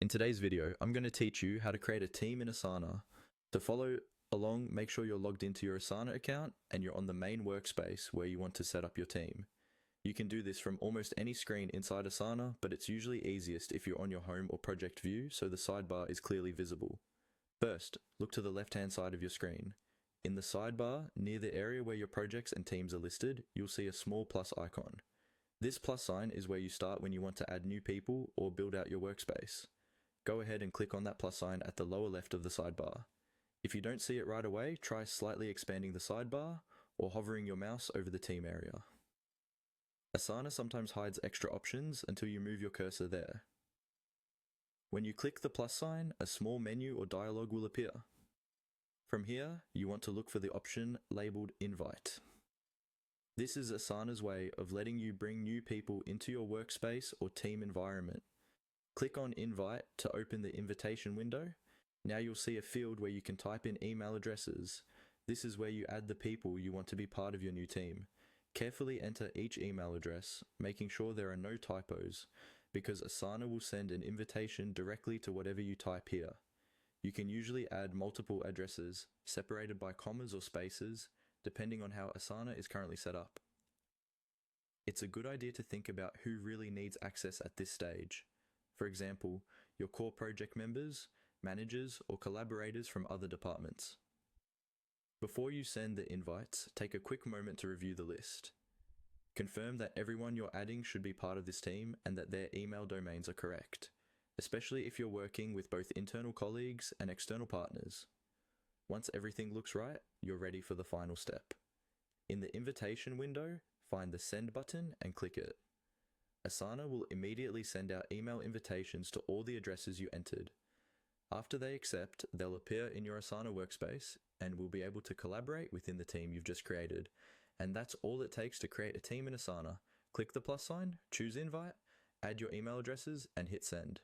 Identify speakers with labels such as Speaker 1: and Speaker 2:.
Speaker 1: In today's video, I'm going to teach you how to create a team in Asana. To follow along, make sure you're logged into your Asana account and you're on the main workspace where you want to set up your team. You can do this from almost any screen inside Asana, but it's usually easiest if you're on your home or project view so the sidebar is clearly visible. First, look to the left-hand side of your screen. In the sidebar, near the area where your projects and teams are listed, you'll see a small plus icon. This plus sign is where you start when you want to add new people or build out your workspace. Go ahead and click on that plus sign at the lower left of the sidebar. If you don't see it right away, try slightly expanding the sidebar or hovering your mouse over the team area. Asana sometimes hides extra options until you move your cursor there. When you click the plus sign, a small menu or dialog will appear. From here, you want to look for the option labeled Invite. This is Asana's way of letting you bring new people into your workspace or team environment. Click on Invite to open the invitation window. Now you'll see a field where you can type in email addresses. This is where you add the people you want to be part of your new team. Carefully enter each email address, making sure there are no typos, because Asana will send an invitation directly to whatever you type here. You can usually add multiple addresses, separated by commas or spaces, depending on how Asana is currently set up. It's a good idea to think about who really needs access at this stage. For example, your core project members, managers, or collaborators from other departments. Before you send the invites, take a quick moment to review the list. Confirm that everyone you're adding should be part of this team and that their email domains are correct, especially if you're working with both internal colleagues and external partners. Once everything looks right, you're ready for the final step. In the invitation window, find the Send button and click it. Asana will immediately send out email invitations to all the addresses you entered. After they accept, they'll appear in your Asana workspace and will be able to collaborate within the team you've just created. And that's all it takes to create a team in Asana. Click the plus sign, choose Invite, add your email addresses, and hit send.